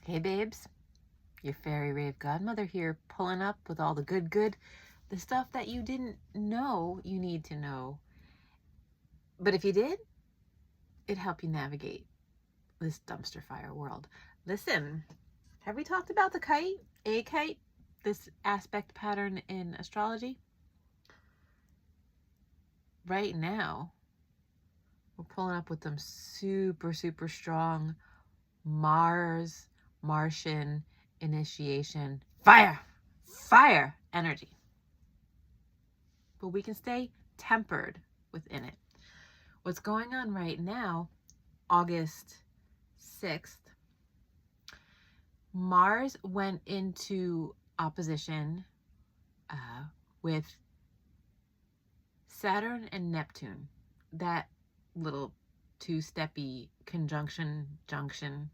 Hey babes, your fairy rave godmother here, pulling up with all the good, the stuff that you didn't know you need to know. But if you did, it'd help you navigate this dumpster fire world. Listen, have we talked about the kite, a kite, this aspect pattern in astrology? Right now, we're pulling up with some super strong Martian initiation, fire energy. But we can stay tempered within it. What's going on right now, August 6th, Mars went into opposition with Saturn and Neptune. That little two-steppy junction.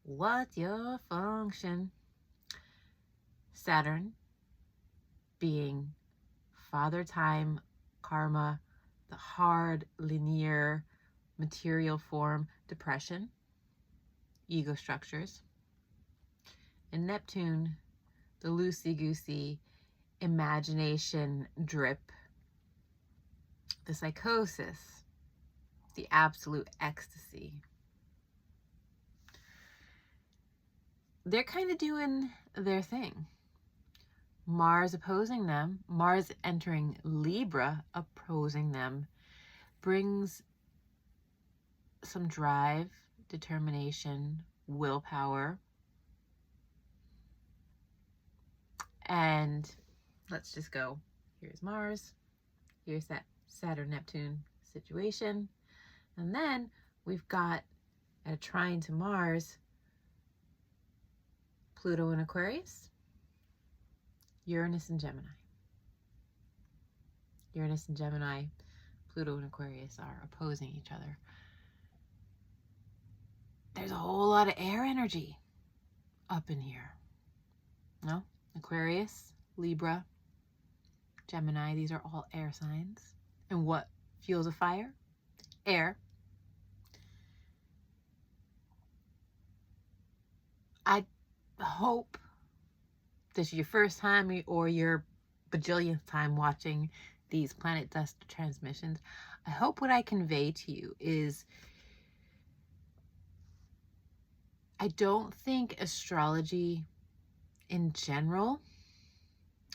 What's your function? Saturn being father time, karma, the hard, linear, material form, depression, ego structures. And Neptune, the loosey-goosey, imagination drip, the psychosis, the absolute ecstasy. They're kind of doing their thing. Mars opposing them, Mars entering Libra opposing them, brings some drive, determination, willpower. And let's just go. Here's Mars. Here's that Saturn-Neptune situation. And then we've got, at a trine to Mars, Pluto in Aquarius, Uranus and Gemini. Uranus and Gemini, Pluto and Aquarius are opposing each other. There's a whole lot of air energy up in here. No? Aquarius, Libra, Gemini, these are all air signs. And what fuels a fire? Air. I hope this is your first time or your bajillionth time watching these planet dust transmissions. I hope what I convey to you is, I don't think astrology in general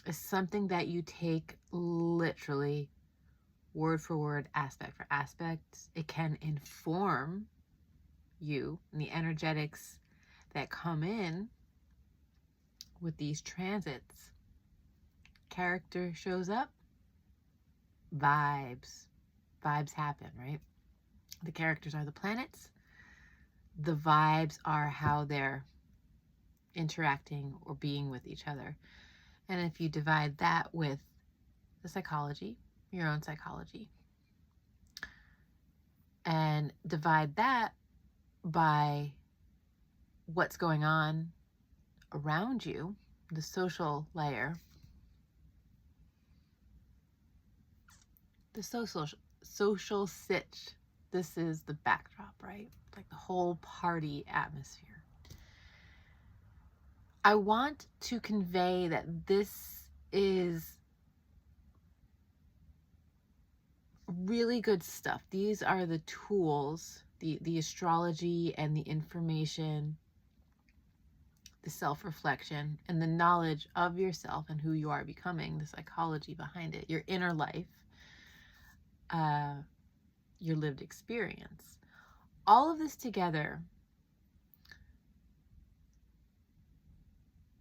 is something that you take literally word for word, aspect for aspect. It can inform you and the energetics that come in with these transits. Character shows up, vibes happen, right? The characters are the planets. The vibes are how they're interacting or being with each other. And if you divide that with the psychology, your own psychology, and divide that by what's going on around you, the social layer, the social sitch, this is the backdrop, right? Like the whole party atmosphere. I want to convey that this is really good stuff. These are the tools, the astrology and the information, the self-reflection and the knowledge of yourself and who you are becoming, the psychology behind it, your inner life, your lived experience. All of this together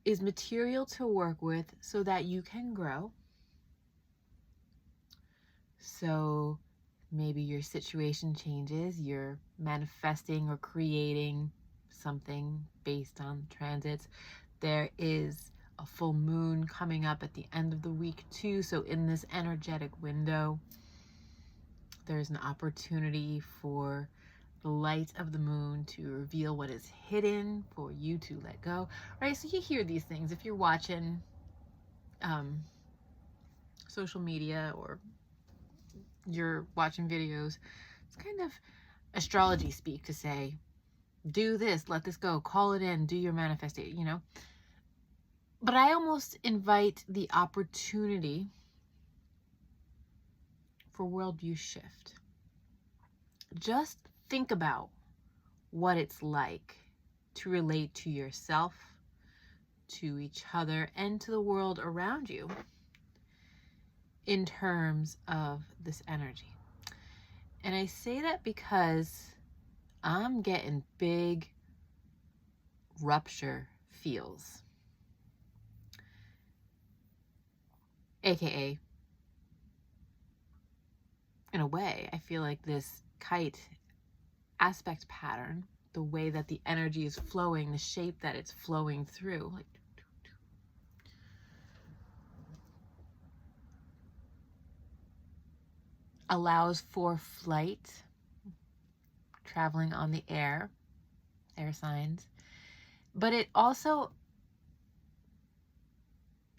is material to work with so that you can grow. So maybe your situation changes, you're manifesting or creating something based on transits. There is a full moon coming up at the end of the week too. So in this energetic window, there's an opportunity for the light of the moon to reveal what is hidden, for you to let go, right? So you hear these things if you're watching social media or you're watching videos. It's kind of astrology speak to say, do this, let this go, call it in, do your manifestation, you know. But I almost invite the opportunity for worldview shift. Just think about what it's like to relate to yourself, to each other, and to the world around you in terms of this energy. And I say that because I'm getting big rupture feels, aka, in a way, I feel like this kite aspect pattern, the way that the energy is flowing, the shape that it's flowing through, like, allows for flight, traveling on the air signs, but it also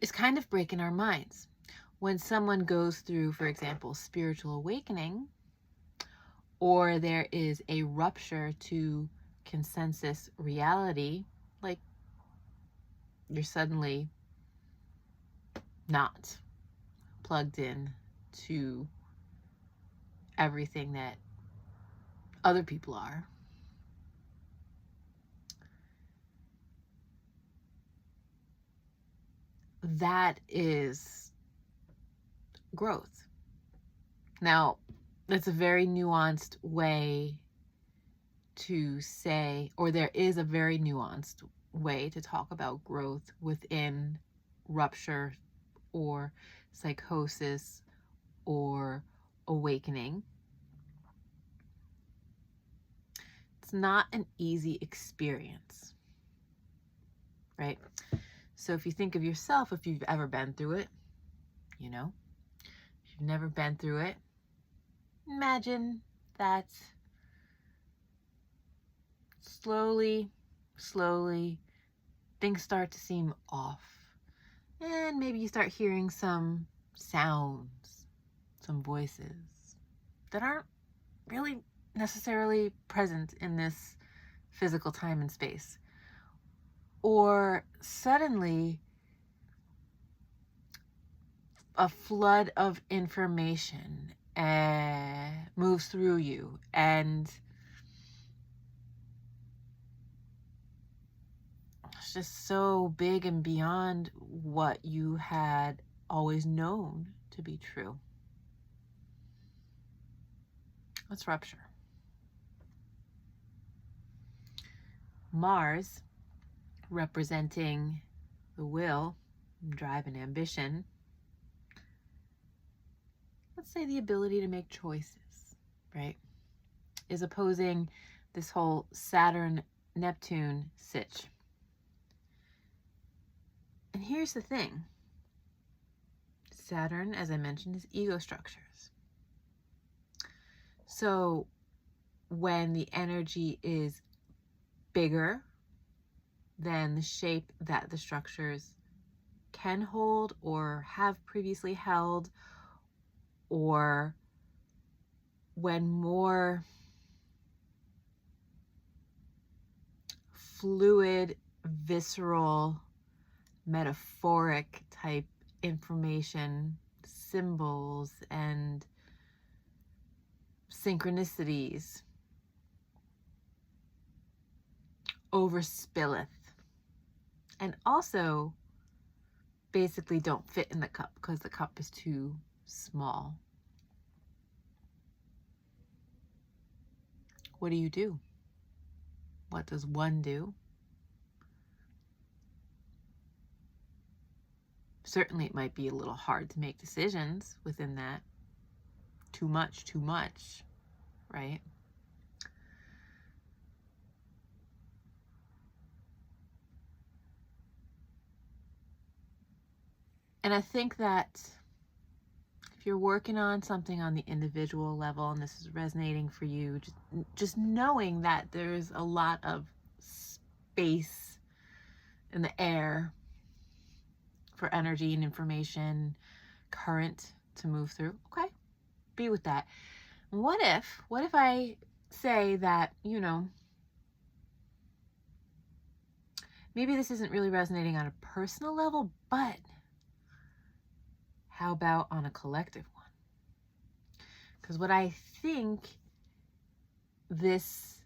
is kind of breaking our minds. When someone goes through, for example, spiritual awakening, or there is a rupture to consensus reality, like you're suddenly not plugged in to everything that other people are. That is growth. Now, that's a very nuanced way to say, or there is a very nuanced way to talk about growth within rupture or psychosis or awakening. It's not an easy experience, right? So if you think of yourself, if you've ever been through it, you know, if you've never been through it, imagine that slowly, things start to seem off. And maybe you start hearing some sounds, some voices that aren't really necessarily present in this physical time and space. Or suddenly a flood of information moves through you, and it's just so big and beyond what you had always known to be true. Let's rupture. Mars, representing the will, drive, and ambition. Let's say the ability to make choices, right? Is opposing this whole Saturn-Neptune sitch. And here's the thing. Saturn, as I mentioned, is ego structures. So when the energy is bigger than the shape that the structures can hold or have previously held, or when more fluid, visceral, metaphoric type information, symbols, and synchronicities overspilleth, and also basically don't fit in the cup because the cup is too small. What do you do? What does one do? Certainly it might be a little hard to make decisions within that. Too much, right? And I think that if you're working on something on the individual level and this is resonating for you, just knowing that there's a lot of space in the air for energy and information, current to move through, okay, be with that. What if I say that, maybe this isn't really resonating on a personal level, but how about on a collective one? Because what I think this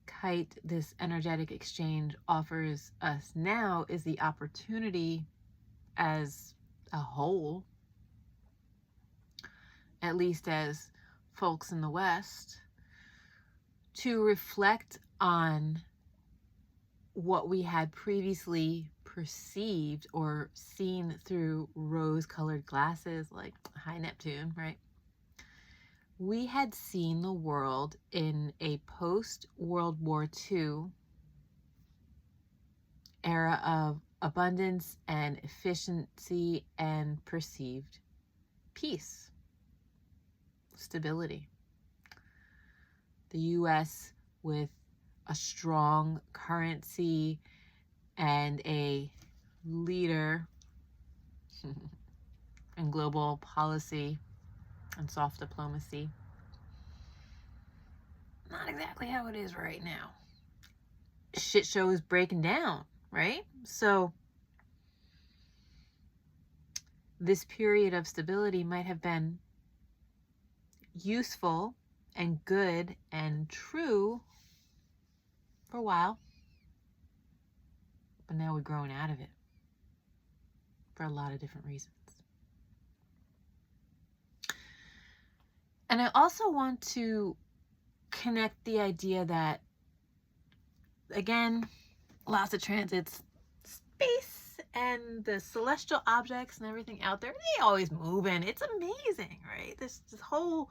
kite, this energetic exchange offers us now is the opportunity as a whole, at least as folks in the West, to reflect on what we had previously perceived or seen through rose-colored glasses, like high Neptune, right? We had seen the world in a post-World War II era of abundance and efficiency and perceived peace, stability. The US with a strong currency and a leader in global policy and soft diplomacy. Not exactly how it is right now. Shit show is breaking down, right? So this period of stability might have been useful and good and true for a while, but now we're growing out of it for a lot of different reasons. And I also want to connect the idea that, again, lots of transits, space and the celestial objects and everything out there, they always moving. It's amazing, right? This whole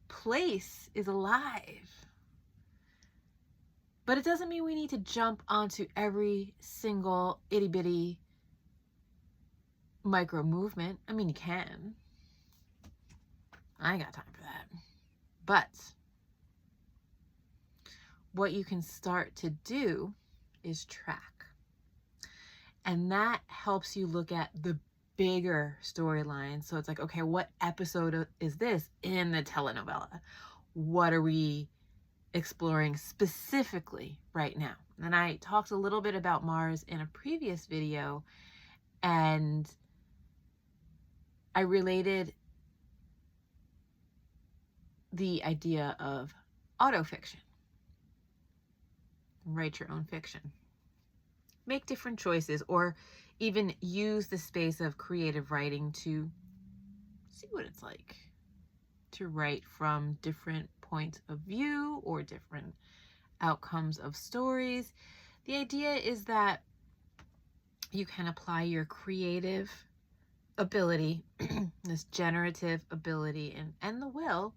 place is alive. But it doesn't mean we need to jump onto every single itty bitty micro movement. I mean, you can. I ain't got time for that. But what you can start to do is track. And that helps you look at the bigger storyline. So it's like, okay, what episode is this in the telenovela? What are we exploring specifically right now? And I talked a little bit about Mars in a previous video, and I related the idea of autofiction. Write your own fiction. Make different choices, or even use the space of creative writing to see what it's like to write from different points of view or different outcomes of stories. The idea is that you can apply your creative ability, this generative ability, and the will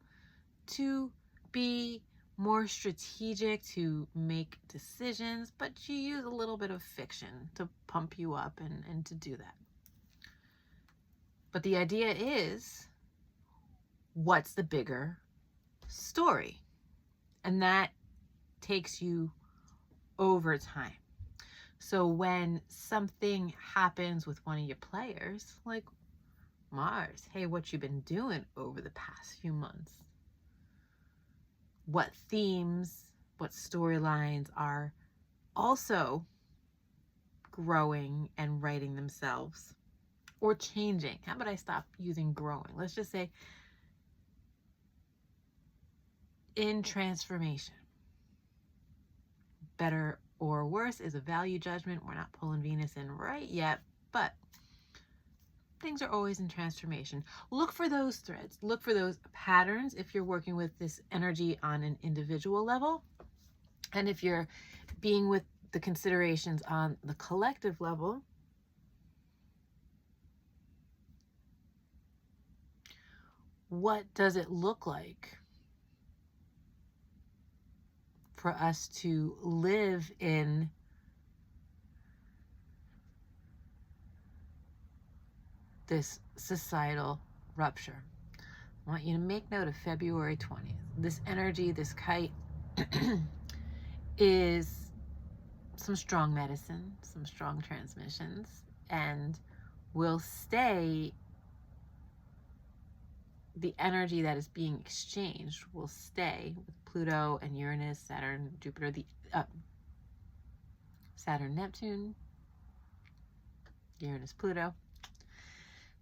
to be more strategic, to make decisions, but you use a little bit of fiction to pump you up and to do that. But the idea is, what's the bigger story? And that takes you over time. So when something happens with one of your players, like Mars, hey, what you been doing over the past few months? What themes, what storylines are also growing and writing themselves or changing? How about I stop using growing? Let's just say in transformation. Better or worse is a value judgment. We're not pulling Venus in right yet, but things are always in transformation. Look for those threads. Look for those patterns if you're working with this energy on an individual level. And if you're being with the considerations on the collective level, what does it look like for us to live in this societal rupture? I want you to make note of February 20th. This energy, this kite, is some strong medicine, some strong transmissions, and will stay. The energy that is being exchanged will stay with Pluto and Uranus, Saturn, Jupiter, Saturn, Neptune, Uranus, Pluto.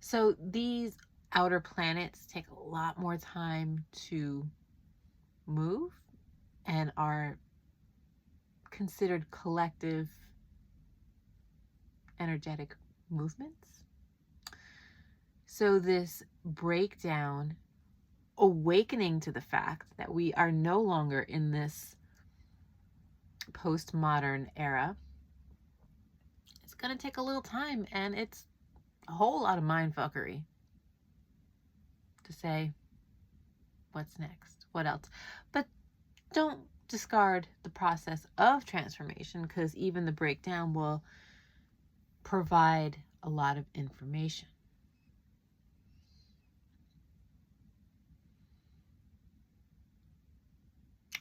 So these outer planets take a lot more time to move and are considered collective energetic movements. So this breakdown, awakening to the fact that we are no longer in this postmodern era, it's going to take a little time, and it's a whole lot of mindfuckery to say, what's next? What else? But don't discard the process of transformation, because even the breakdown will provide a lot of information.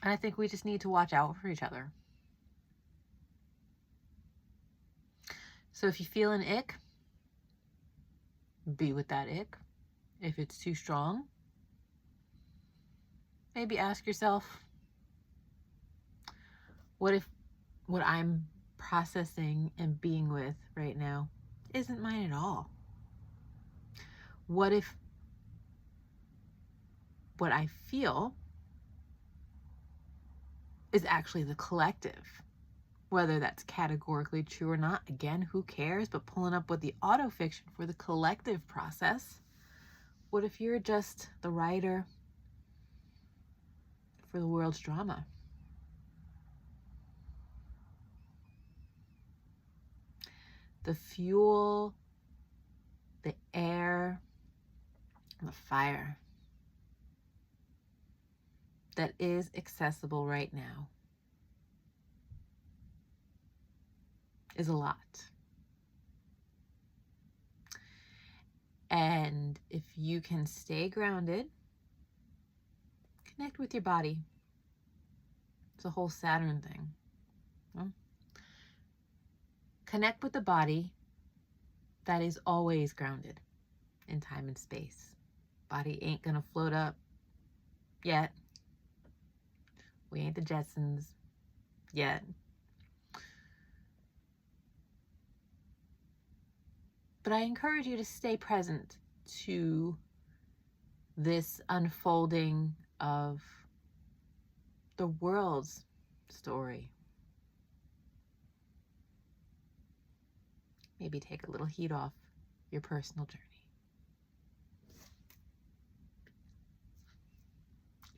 And I think we just need to watch out for each other. So if you feel an ick, be with that ick. If it's too strong, maybe ask yourself, what if what I'm processing and being with right now isn't mine at all? What if what I feel is actually the collective? Whether that's categorically true or not, again, who cares? But pulling up with the autofiction for the collective process, what if you're just the writer for the world's drama? The fuel, the air, and the fire that is accessible right now is a lot. And if you can stay grounded, connect with your body. It's a whole Saturn thing. Connect with the body that is always grounded in time and space. Body ain't gonna float up yet. We ain't the Jetsons yet. But I encourage you to stay present to this unfolding of the world's story. Maybe take a little heat off your personal journey.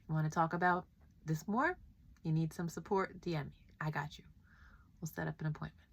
You want to talk about this more? You need some support? DM me. I got you. We'll set up an appointment.